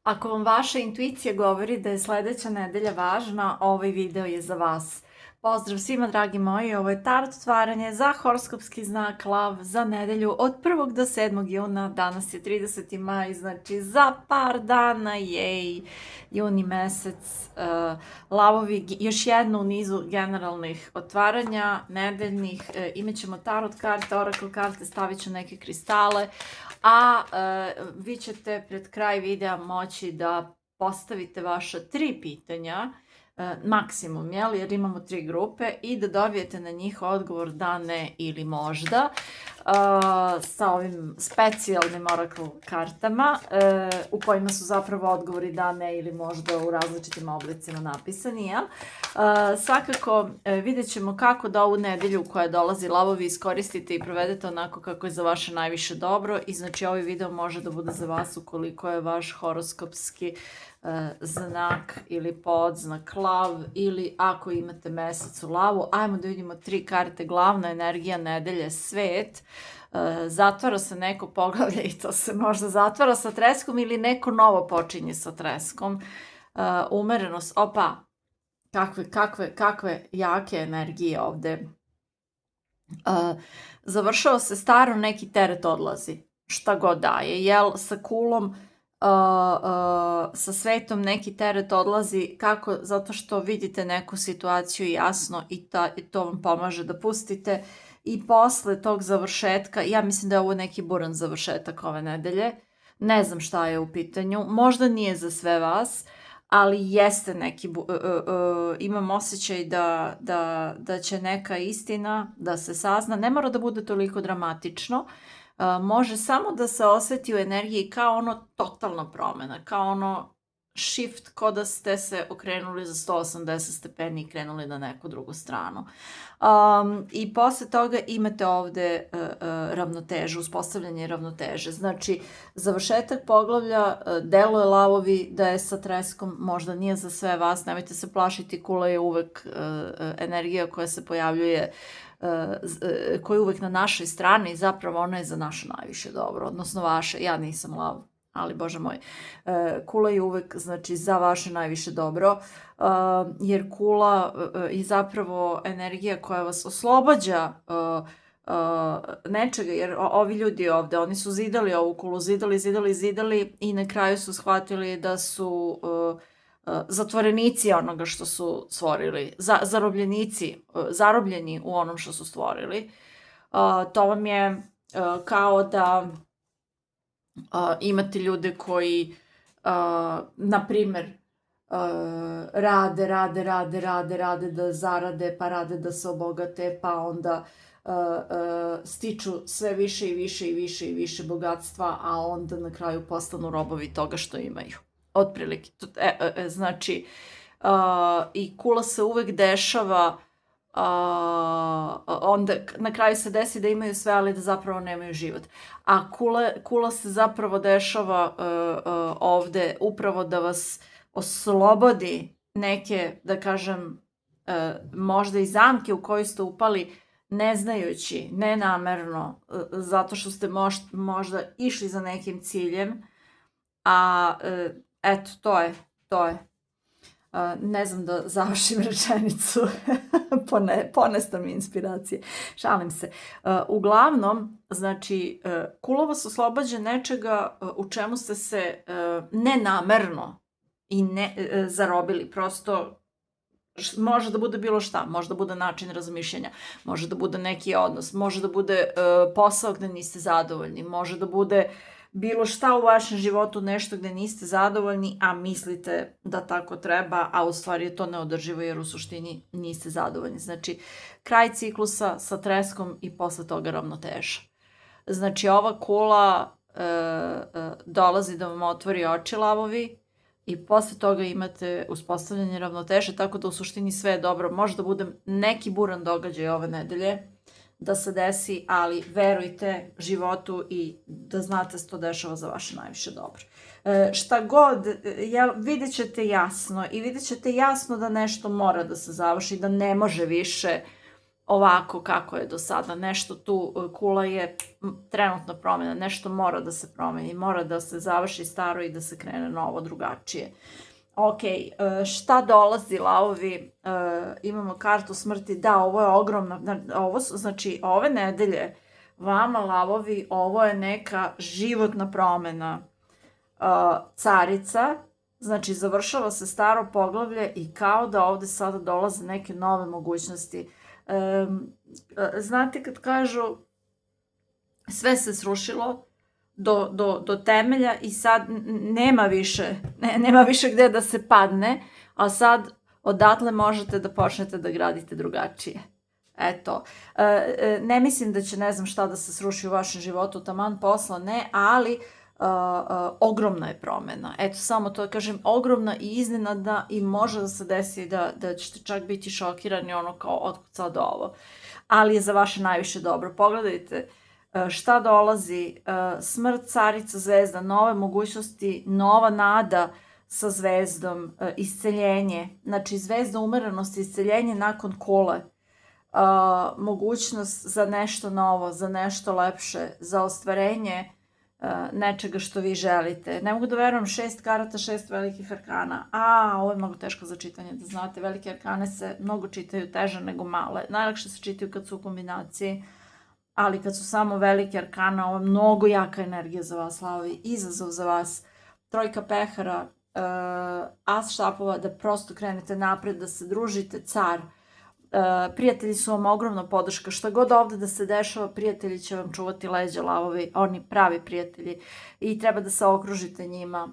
Ako vam vaša intuicija govori da je sledeća nedelja važna, ovaj video je za vas. Pozdrav svima dragi moji, ovo je tarot otvaranje za horoskopski znak Lav za nedelju od 1. do 7. juna. Danas je 30. maj, znači za par dana, jej, juni mesec. Lavovi, još jedno u nizu generalnih otvaranja, nedeljnih. Imaćemo tarot karte, oracle karte, stavit ću neke kristale, a vi ćete pred kraj videa moći da postavite vaša 3 pitanja, maksimum, jel? Jer imamo 3 grupe i da dobijete na njih odgovor da, ne ili možda, sa ovim specijalnim oracle kartama, u kojima su zapravo odgovori da, ne ili možda u različitim oblicima napisani, jel? Svakako vidjet ćemo kako da ovu nedelju koja dolazi lavovi iskoristite i provedete onako kako je za vaše najviše dobro, i znači ovaj video može da bude za vas ukoliko je vaš horoskopski znak ili podznak Lav, ili ako imate mesec u Lavu. Ajmo da vidimo 3 karte. Glavna energija nedelje, svet. Zatvara se neko poglavlje i to se možda zatvara sa treskom ili neko novo počinje sa treskom. Umerenost, opa, kakve jake energije ovde. Završava se staro, neki teret odlazi, šta god daje, jel? Sa kulom, sa svetom neki teret odlazi. Kako? Zato što vidite neku situaciju jasno i to vam pomaže da pustite. I posle tog završetka, ja mislim da je ovo neki buran završetak ove nedelje, ne znam šta je u pitanju, možda nije za sve vas, ali jeste neki, imam osjećaj da će neka istina da se sazna. Ne mora da bude toliko dramatično, može samo da se osjeti u energiji kao ono totalna promjena, kao ono shift, kao da ste se okrenuli za 180 stepeni i krenuli na neku drugu stranu. I posle toga imate ovde ravnotežu, uspostavljanje ravnoteže. Znači, završetak poglavlja, deluje lavovi da je sa treskom, možda nije za sve vas, nemojte se plašiti, kula je uvek energija koja se pojavljuje, koja je uvek na našoj strani, zapravo ona je za naše najviše dobro, odnosno vaše. Ja nisam lav, ali bože moj, kula je uvek, znači, za vaše najviše dobro, jer kula je zapravo energija koja vas oslobađa nečega, jer ovi ljudi ovde, oni su zidali ovu kulu, zidali i na kraju su shvatili da su zatvorenici onoga što su stvorili, zarobljeni u onom što su stvorili. To vam je kao da imate ljude koji, na primer, rade da zarade, pa rade da se obogate, pa onda stiču sve više i više bogatstva, a onda na kraju postanu robovi toga što imaju. Otprilike. Znači, i kula se uvek dešava, onda na kraju se desi da imaju sve, ali da zapravo nemaju život. A kula se zapravo dešava ovde upravo da vas oslobodi neke, da kažem, možda i zamke u koju ste upali ne znajući, nenamerno, zato što ste možda išli za nekim ciljem, a eto, to je. Ne znam da završim rečenicu, ponesta mi inspiracije, šalim se. Uglavnom, znači, kula vas oslobađa nečega u čemu ste se nenamerno i ne zarobili, prosto može da bude bilo šta, može da bude način razmišljanja, može da bude neki odnos, može da bude posao gde niste zadovoljni, može da bude bilo šta u vašem životu, nešto gde niste zadovoljni, a mislite da tako treba, a u stvari je to neodrživo jer u suštini niste zadovoljni. Znači, kraj ciklusa sa treskom i posle toga ravnoteža. Znači, ova kula dolazi da vam otvori oči, lavovi, i posle toga imate uspostavljanje ravnoteže, tako da u suštini sve je dobro. Može da bude neki buran događaj ove nedelje da se desi, ali verujte životu i da znate se to dešava za vaše najviše dobro. Šta god, vidjet ćete jasno i vidjet ćete jasno da nešto mora da se završi, da ne može više ovako kako je do sada. Nešto tu, kula je trenutno promjena, nešto mora da se promeni, mora da se završi staro i da se krene novo, drugačije. Ok, šta dolazi, lavovi? Imamo kartu smrti, da, ovo je ogromna, znači ove nedelje vama, lavovi, ovo je neka životna promjena. Carica, znači završava se staro poglavlje i kao da ovde sada dolaze neke nove mogućnosti. Znate kad kažu sve se srušilo do temelja i sad nema više gde da se padne, a sad odatle možete da počnete da gradite drugačije. Eto, ne mislim da će ne znam šta da se sruši u vašem životu, taman posla ne, ali ogromna je promjena. Eto, samo to kažem, ogromna i iznenadna i može da se desi da ćete čak biti šokirani ono kao otkud sad ovo. Ali je za vaše najviše dobro. Pogledajte šta dolazi, smrt, carica, zvezda, nove mogućnosti, nova nada sa zvezdom, isceljenje, znači zvezda umerenosti, isceljenje nakon kule, mogućnost za nešto novo, za nešto lepše, za ostvarenje nečega što vi želite. Ne mogu da verujem, 6 karata, 6 velikih arkana. Ovo je mnogo teško za čitanje, da znate. Velike arkane se mnogo čitaju teže nego male. Najlakše se čitaju kad su u kombinaciji, ali kad su samo velike arkana, ovo je mnogo jaka energija za vas, lavovi, izazov za vas. Trojka pehara, as štapova, da prosto krenete napred, da se družite, car. Prijatelji su vam ogromna podrška, šta god ovde da se dešava, prijatelji će vam čuvati leđa, lavovi, oni pravi prijatelji i treba da se okružite njima.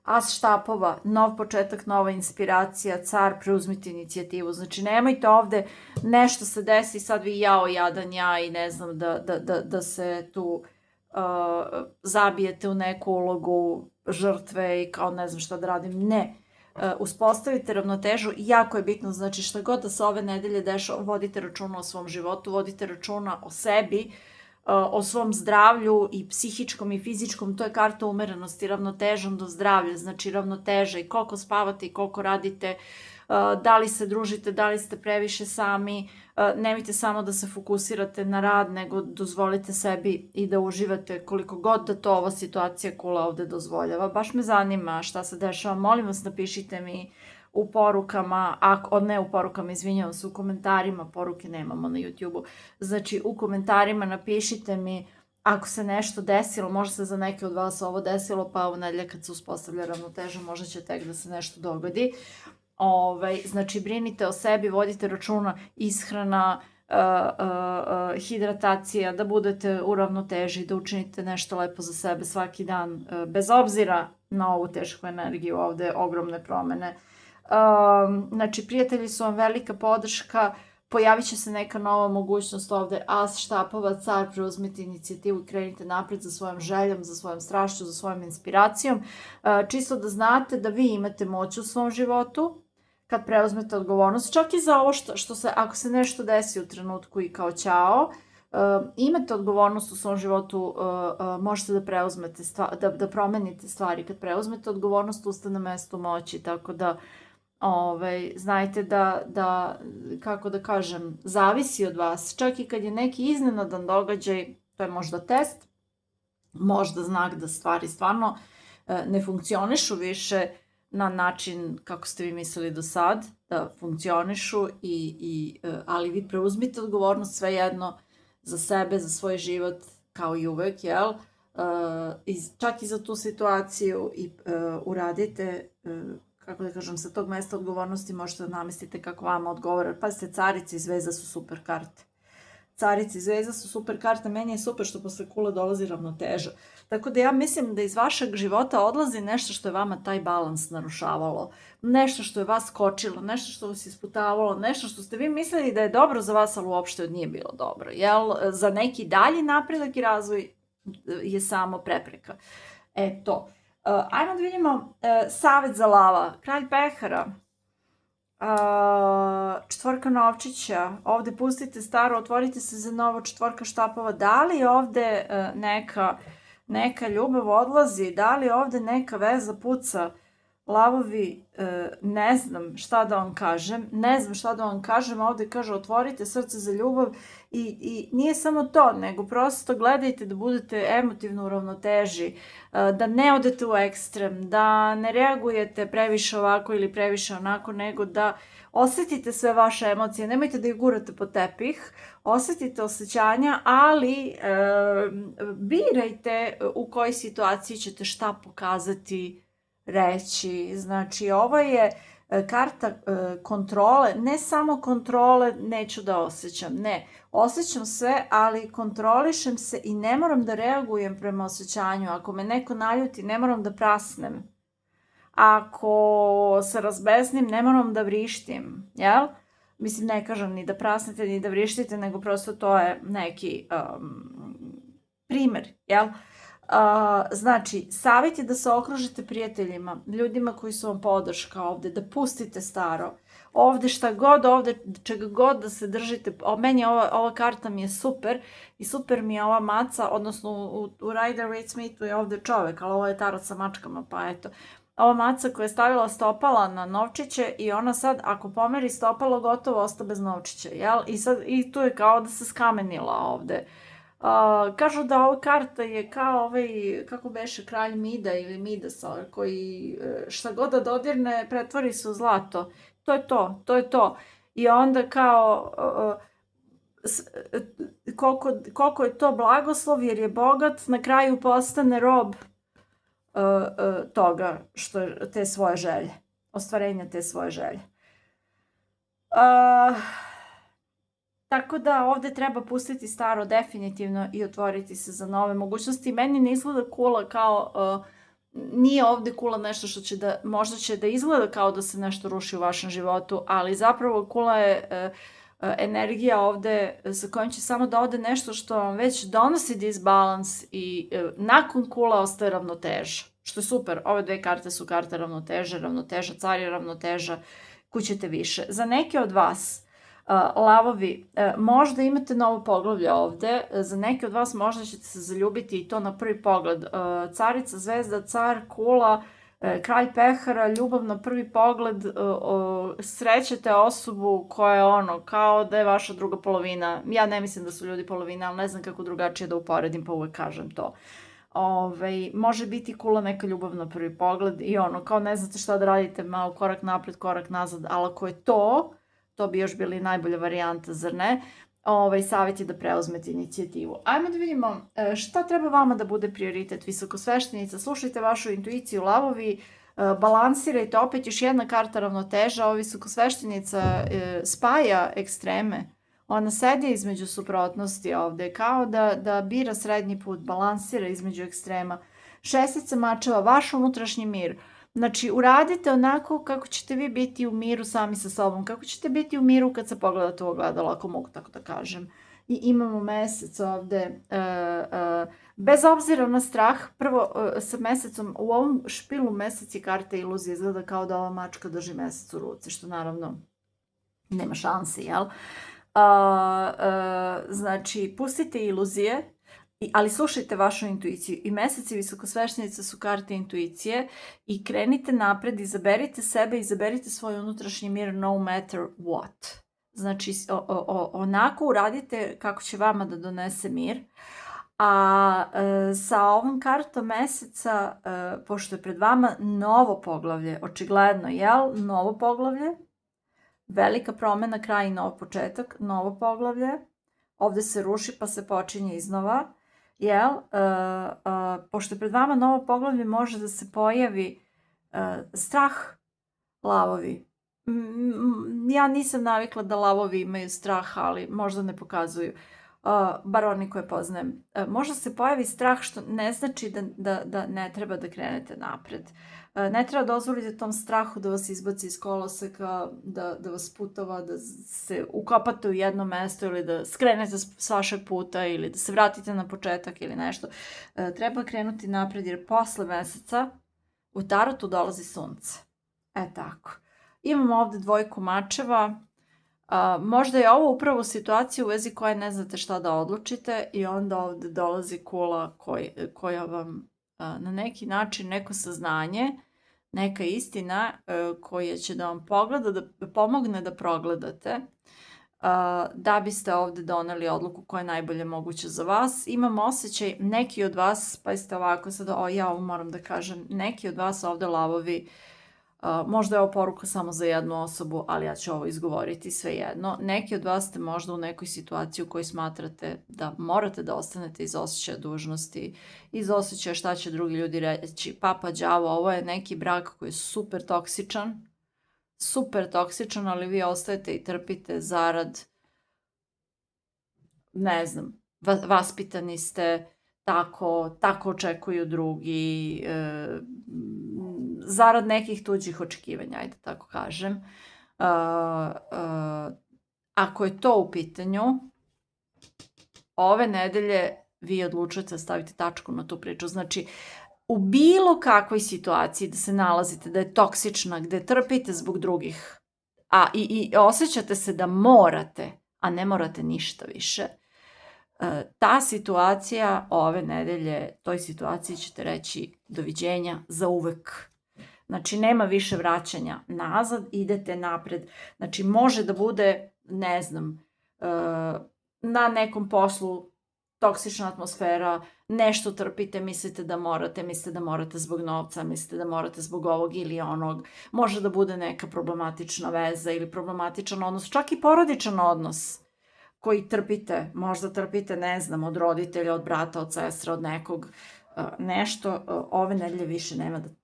As štapova, nov početak, nova inspiracija, car, preuzmite inicijativu, znači nemojte ovde nešto se desi, sad vi jao jadan ja i ne znam da se tu zabijete u neku ulogu žrtve i kao ne znam šta da radim, ne. Uspostavite ravnotežu, jako je bitno, znači šta god da se ove nedelje dešava, vodite računa o svom životu, vodite računa o sebi, o svom zdravlju i psihičkom i fizičkom, to je karta umerenosti, ravnotežom do zdravlja, znači ravnoteža i koliko spavate i koliko radite, da li se družite, da li ste previše sami, nemojte samo da se fokusirate na rad, nego dozvolite sebi i da uživate koliko god da to ova situacija kula ovde dozvoljava. Baš me zanima šta se dešava, molim vas napišite mi u porukama, ne u porukama, izvinjavam se, u komentarima, poruke nemamo na YouTube-u, znači u komentarima napišite mi ako se nešto desilo, možda se za neke od vas ovo desilo, pa ovo nedelja kad se uspostavlja ravnoteža, možda će tek da se nešto dogodi. Znači brinite o sebi, vodite računa, ishrana, hidratacija, da budete u ravnoteži, da učinite nešto lepo za sebe svaki dan, bez obzira na ovu tešku energiju ovde, ogromne promene. Znači prijatelji su vam velika podrška, pojavit će se neka nova mogućnost ovde, as štapova, car, preuzmite inicijativu i krenite napred za svojom željom, za svojom strašću, za svojom inspiracijom. Čisto da znate da vi imate moć u svom životu, kad preuzmete odgovornost, čak i za ovo što se, ako se nešto desi u trenutku i kao ćao, imate odgovornost u svom životu, možete da preuzmete, da promenite stvari. Kad preuzmete odgovornost, uste na mestu moći, tako da znajte da, kako da kažem, zavisi od vas. Čak i kad je neki iznenadan događaj, to je možda test, možda znak da stvari stvarno ne funkcionišu više na način kako ste vi mislili do sad, da funkcionišu, ali vi preuzmite odgovornost svejedno za sebe, za svoj život, kao i uvek, jel? Čak i za tu situaciju i uradite, kako da kažem, sa tog mesta odgovornosti možete da namestite kako vama odgovara. Pazite, carica i zvezda su super karte. Carica i zvezda su super karte, meni je super što posle kule dolazi ravnoteža. Tako da ja mislim da iz vašeg života odlazi nešto što je vama taj balans narušavalo, nešto što je vas kočilo, nešto što vas isputavalo, nešto što ste vi mislili da je dobro za vas, ali uopšte nije bilo dobro. Jel, za neki dalji napredak i razvoj je samo prepreka. To. Ajmo da vidimo savet za lava. Kralj pehara. Četvorka novčića, ovde pustite staro, otvorite se za novo, četvorka štapova. Da li ovde neka ljubav odlazi, da li ovde neka veza puca, Lavovi, ne znam šta da vam kažem, ovde kaže otvorite srce za ljubav i nije samo to, nego prosto gledajte da budete emotivno u ravnoteži, da ne odete u ekstrem, da ne reagujete previše ovako ili previše onako, nego da osetite sve vaše emocije, nemojte da ih gurate pod tepih, osetite osjećanja, ali birajte u kojoj situaciji ćete šta pokazati, reći. Znači, ovo je karta kontrole, ne samo kontrole, neću da osjećam, ne. Osjećam sve, ali kontrolišem se i ne moram da reagujem prema osjećanju. Ako me neko naljuti, ne moram da prasnem. Ako se razbesnim, ne moram da vrištim, jel? Mislim, ne kažem ni da prasnete, ni da vrištite, nego prosto to je neki primer, jel? Znači, savjet je da se okružite prijateljima, ljudima koji su vam podrška ovde, da pustite staro. Ovde šta god, ovde čega god da se držite, meni ova karta mi je super i super mi je ova maca, odnosno u Rider-Waite-Smithu je ovde čovek, ali ovo je tarot sa mačkama, pa eto. Ova maca koja je stavila stopala na novčiće i ona sad, ako pomeri stopalo, gotovo ostaje bez novčića, jel? I tu je kao da se skamenila ovde. Kažu da ova karta je kao kako beše, kralj Mida ili Midasa, koji šta god da dodirne, pretvori se u zlato. To je to. I onda kao, koliko je to blagoslov, jer je bogat, na kraju postane rob toga, te svoje želje, ostvarenja te svoje želje. Tako da ovde treba pustiti staro definitivno i otvoriti se za nove mogućnosti. Meni ne izgleda kula kao, nije ovde kula nešto što će da, možda će da izgleda kao da se nešto ruši u vašem životu, ali zapravo kula je energija ovde sa kojom će samo da ode nešto što vam već donosi disbalans i nakon kula ostaje ravnoteža, što je super. Ove dve karte su karte ravnoteža, car je ravnoteža, kućete više. Za neke od vas, lavovi, možda imate novo poglavlje ovde, za neke od vas možda ćete se zaljubiti i to na prvi pogled. Carica, zvezda, car, kula, kralj pehara, ljubav na prvi pogled, srećete osobu koja je kao da je vaša druga polovina. Ja ne mislim da su ljudi polovina, ali ne znam kako drugačije da uporedim, pa uvek kažem to. Može biti kula neka ljubav na prvi pogled i kao ne znate šta da radite, malo korak napred, korak nazad, ali ako je to bi još bili najbolja varijanta, zar ne? Savjet je da preuzmete inicijativu. Ajmo da vidimo šta treba vama da bude prioritet, visokosveštenica. Slušajte vašu intuiciju, lavovi, balansirajte, opet još jedna karta ravnoteža. Ova visokosveštenica spaja ekstreme. Ona sedi između suprotnosti ovde, kao da bira srednji put, balansira između ekstrema. Šestica mačeva, vaš unutrašnji mir. Znači, uradite onako kako ćete vi biti u miru sami sa sobom, kako ćete biti u miru kad se pogledate u ogledalo, ako mogu tako da kažem. I imamo mesec ovde, bez obzira na strah, prvo sa mesecom, u ovom špilu mesec je karta iluzije, izgleda kao da ova mačka drži mesec u ruci, što naravno nema šanse, jel? Znači, pustite iluzije, ali slušajte vašu intuiciju. I mesec i visokosveštenica su karte intuicije i krenite napred, izaberite sebe, izaberite svoj unutrašnji mir no matter what. Znači, onako uradite kako će vama da donese mir. A sa ovom kartom meseca, pošto je pred vama novo poglavlje, očigledno, jel? Novo poglavlje, velika promena, kraj i nov početak, novo poglavlje. Ovde se ruši pa se počinje iznova. Jel? Pošto je pred vama novo poglavlje, može da se pojavi strah, lavovi. Ja nisam navikla da lavovi imaju strah, ali možda ne pokazuju. Bar oni koje poznajem. Možda se pojavi strah, što ne znači da ne treba da krenete napred. Ne treba dozvoliti tom strahu da vas izbaci iz koloseka, da vas putava, da se ukopate u jedno mesto ili da skrenete s vašeg puta ili da se vratite na početak ili nešto. Treba krenuti napred jer posle meseca u tarotu dolazi sunce. Tako. Imamo ovde dvojku mačeva. Možda je ovo upravo situacija u vezi koje ne znate šta da odlučite i onda ovde dolazi kula koja vam na neki način neko saznanje, neka istina koja će da vam pomogne da progledate da biste ovde doneli odluku koja je najbolje moguća za vas. Imam osjećaj, neki od vas, pa jeste ovako sad, ja ovo moram da kažem, neki od vas ovde lavovi, možda je ovo poruka samo za jednu osobu, ali ja ću ovo izgovoriti svejedno. Neki od vas ste možda u nekoj situaciji u kojoj smatrate da morate da ostanete iz osjećaja dužnosti, iz osjećaja šta će drugi ljudi reći, papa đavo, ovo je neki brak koji je super toksičan, ali vi ostajete i trpite zarad, ne znam, vaspitani ste, tako očekuju drugi, zarad nekih tuđih očekivanja, ajde tako kažem. Ako je to u pitanju, ove nedelje vi odlučujete da stavite tačku na tu priču. Znači, u bilo kakvoj situaciji da se nalazite, da je toksična, gde trpite zbog drugih, i osjećate se da morate, a ne morate ništa više, ta situacija ove nedelje, toj situaciji ćete reći doviđenja za uvek. Znači, nema više vraćanja nazad, idete napred. Znači, može da bude, ne znam, na nekom poslu toksična atmosfera, nešto trpite, mislite da morate zbog novca, mislite da morate zbog ovog ili onog. Može da bude neka problematična veza ili problematičan odnos, čak i porodičan odnos koji trpite. Možda trpite, ne znam, od roditelja, od brata, od sestra, od nekog, nešto. Ove nedelje više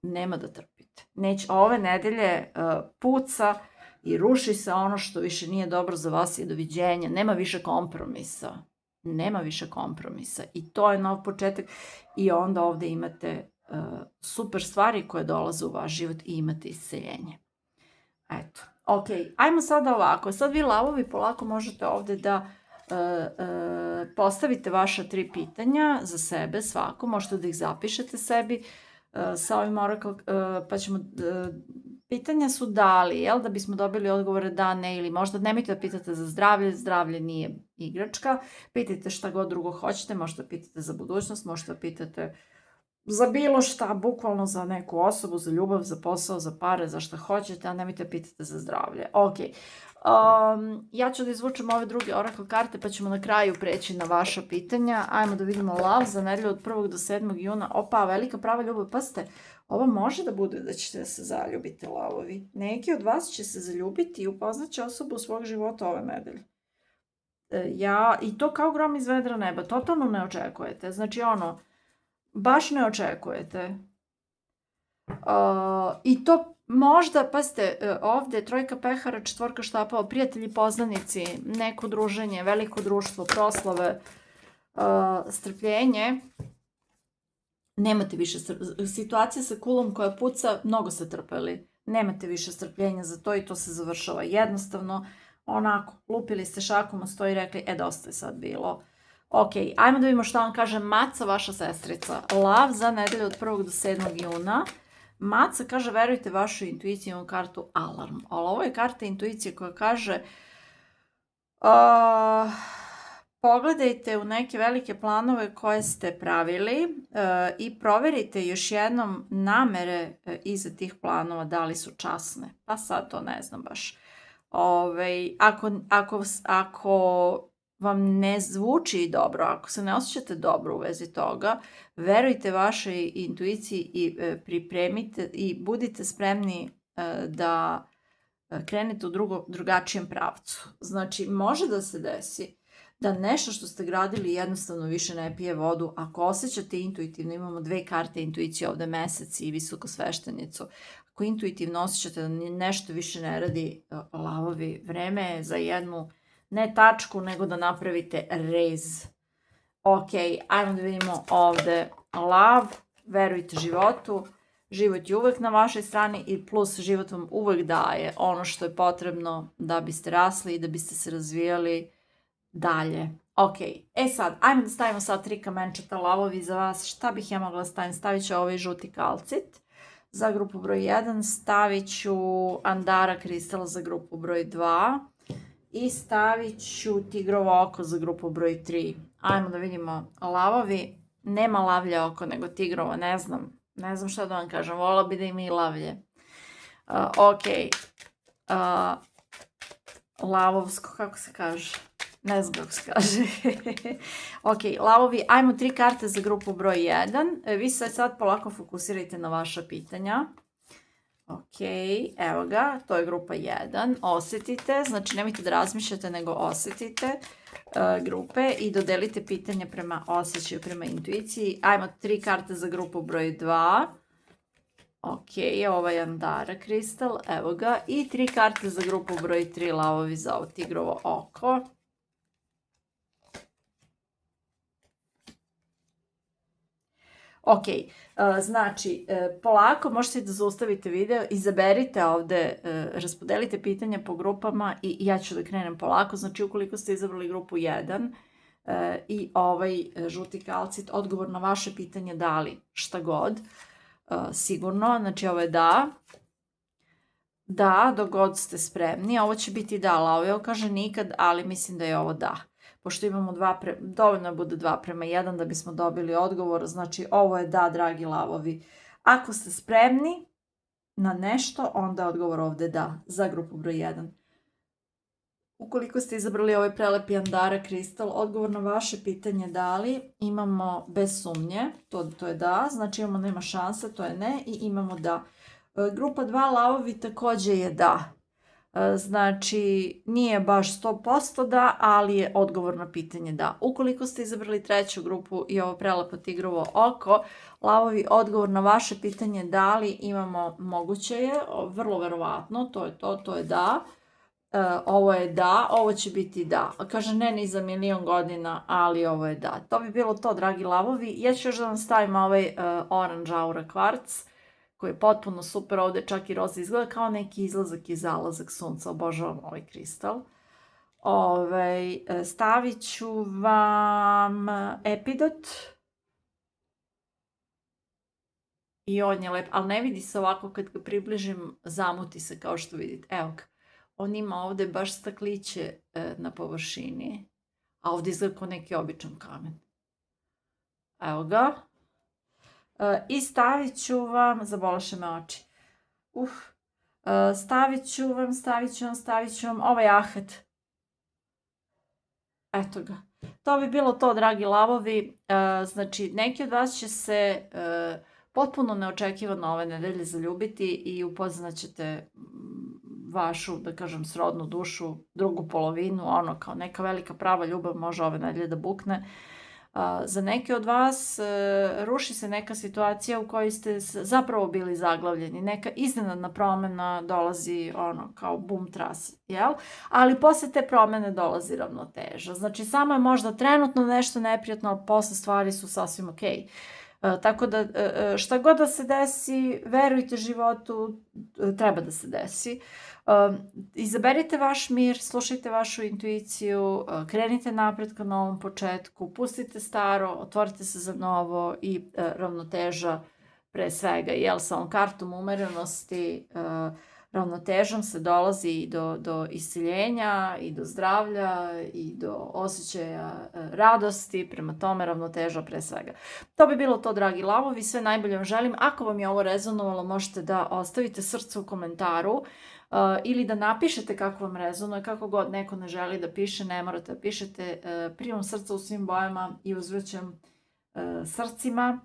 nema da trpite. Ove nedelje puca i ruši se ono što više nije dobro za vas i doviđenja. Nema više kompromisa i to je nov početak i onda ovde imate super stvari koje dolaze u vaš život i imate isceljenje. Eto, ok, ajmo sada ovako. Sad vi lavovi polako možete ovde da postavite vaša 3 pitanja za sebe, svako, možete da ih zapišete sebi sa ovim oracle, pa ćemo, pitanja su da li, da bismo dobili odgovore da, ne ili možda. Nemojte da pitate za zdravlje nije igračka, pitajte šta god drugo hoćete, možete da pitate za budućnost, možete da pitate za bilo šta, bukvalno za neku osobu, za ljubav, za posao, za pare, za šta hoćete, a nemojte da pitate za zdravlje. Ok, ja ću da izvučem ove druge oracle karte, pa ćemo na kraju preći na vaša pitanja. Ajmo da vidimo love za nedelju od 1. do 7. juna. Opa, velika prava ljubav. Pazite, ovo može da bude da ćete se zaljubiti, lavovi. Neki od vas će se zaljubiti i upoznaće osobu svog života ove nedelje. I to kao grom iz vedra neba. Totalno ne očekujete. Znači, baš ne očekujete. I to možda, pazite, ovde 3 pehara, 4 štapova, prijatelji, poznanici, neko druženje, veliko društvo, proslave, strpljenje. Nemate više situacija sa kulom koja puca, mnogo ste trpeli. Nemate više strpljenja za to i to se završava jednostavno. Onako, lupili ste šakom o sto i rekli, dosta je sad bilo. Ok, ajmo da vidimo šta vam kaže Maca, vaša sestrica. Love za nedelju od 1. do 7. juna. Maca kaže, verujte vašu intuiciju, imam kartu alarm. Ali ovo je karta intuicije koja kaže pogledajte u neke velike planove koje ste pravili i proverite još jednom namere iza tih planova, da li su časne. Pa sad to ne znam baš. Ako vam ne zvuči dobro, ako se ne osjećate dobro u vezi toga, verujte vašoj intuiciji i pripremite i budite spremni da krenete u drugačijem pravcu. Znači, može da se desi da nešto što ste gradili jednostavno više ne pije vodu. Ako osjećate intuitivno, imamo 2 karte intuicije ovde, mesec i visokosveštenicu. Ako intuitivno osjećate da nešto više ne radi, lavovi, vreme je za jednu ne tačku, nego da napravite rez. Ok, ajmo da vidimo ovde love, verujte životu, život je uvek na vašoj strani i plus život vam uvek daje ono što je potrebno da biste rasli i da biste se razvijali dalje. Ok, sad, ajmo da stavimo sad 3 kamenčeta lavovi za vas. Šta bih ja mogla staviti? Stavit ću ovaj žuti kalcit za grupu broj 1, stavit ću Andara kristal za grupu broj 2, i stavit ću tigrovo oko za grupu broj 3. Ajmo da vidimo lavovi. Nema lavlje oko, nego tigrovo, ne znam Ne znam šta da vam kažem, volila bi da ima i lavlje. Ok. Lavovsko, kako se kaže? Ne znam kako se kaže. Ok, lavovi, ajmo 3 karte za grupu broj 1. Vi se sad polako fokusirajte na vaša pitanja. Ok, evo ga, to je grupa 1. Osetite, znači nemojte da razmišljate, nego osetite grupe i dodelite pitanje prema osjećaju, prema intuiciji. Ajmo 3 karte za grupu broj 2. Ok, ovo je Andara kristal, evo ga. I 3 karte za grupu broj 3, lavovi za ovo tigrovo oko. Ok, znači, polako možete da zaustavite video, izaberite ovde, raspodelite pitanja po grupama i ja ću da krenem polako. Znači, ukoliko ste izabrali grupu 1 i ovaj žuti kalcit, odgovor na vaše pitanje da li, šta god, sigurno, znači ovo je da. Da, dok god ste spremni, ovo će biti da, Lao kaže nikad, ali mislim da je ovo da. Pošto imamo dovoljno bude 2:1 da bismo dobili odgovor, znači ovo je da, dragi lavovi. Ako ste spremni na nešto, onda odgovor ovde da, za grupu broj 1. Ukoliko ste izabrali ovaj prelepi Andara kristal, odgovor na vaše pitanje da li, imamo bez sumnje, to je da, znači imamo nema šanse, to je ne, i imamo da. Grupa 2 lavovi takođe je da. Znači, nije baš 100% da, ali je odgovor na pitanje da. Ukoliko ste izabrali treću grupu i ovo prelepo tigrovo oko, lavovi, odgovor na vaše pitanje da li, imamo moguće je, vrlo verovatno, to je da. Ovo je da, ovo će biti da. Kaže ne ni za 1.000.000 godina, ali ovo je da. To bi bilo to, dragi lavovi. Ja ću još da vam stavim ovaj orange aura kvarc, koji je potpuno super, ovde čak i roza izgleda kao neki izlazak i zalazak sunca, obožavam ovaj kristal. Stavit ću vam epidot. I on je lep, ali ne vidi se ovako kad ga približim, zamuti se kao što vidite. Evo ga, on ima ovde baš stakliće na površini, a ovde izgleda kao neki običan kamen. Evo ga. I stavit ću vam, zabolaše me oči, stavit ću vam ovaj ahet. Eto ga. To bi bilo to, dragi lavovi. Znači, neki od vas će se potpuno neočekivano ove nedelje zaljubiti i upoznaćete vašu, da kažem, srodnu dušu, drugu polovinu, ono kao neka velika prava ljubav može ove nedelje da bukne. Za neke od vas ruši se neka situacija u kojoj ste zapravo bili zaglavljeni, neka iznenadna promena dolazi ono kao bum tras, jel? Ali posle te promene dolazi ravnoteža. Znači samo je možda trenutno nešto neprijatno, ali posle stvari su sasvim okej. Tako da šta god da se desi, verujte životu, treba da se desi. Izaberite vaš mir, slušajte vašu intuiciju, krenite napred ka novom početku, pustite staro, otvorite se za novo i ravnoteža pre svega. Jel, sa ovom kartom umerenosti, ravnotežom se dolazi i do isceljenja i do zdravlja i do osjećaja radosti, prema tome ravnoteža pre svega. To bi bilo to, dragi lavovi, sve najbolje vam želim. Ako vam je ovo rezonovalo, možete da ostavite srce u komentaru ili da napišete kako vam rezonuje, kako god neko ne želi da piše, ne morate da pišete. Primam srca u svim bojama i uzvraćam srcima.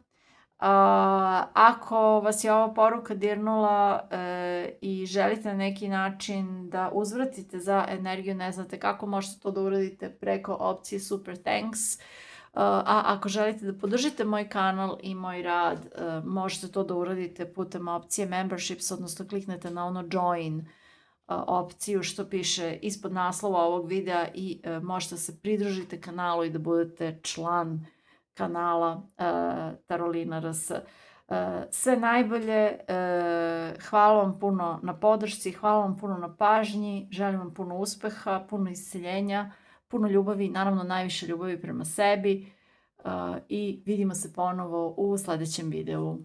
Ako vas je ova poruka dirnula i želite na neki način da uzvratite za energiju, ne znate kako, možete to da uradite preko opcije Super Thanks. A ako želite da podržite moj kanal i moj rad, možete to da uradite putem opcije Memberships, odnosno kliknete na ono Join opciju što piše ispod naslova ovog videa i možete da se pridružite kanalu i da budete član kanala Tarolina RS. Sve najbolje, hvala vam puno na podršci, hvala vam puno na pažnji, želim vam puno uspeha, puno isceljenja, puno ljubavi, naravno najviše ljubavi prema sebi i vidimo se ponovo u sledećem videu.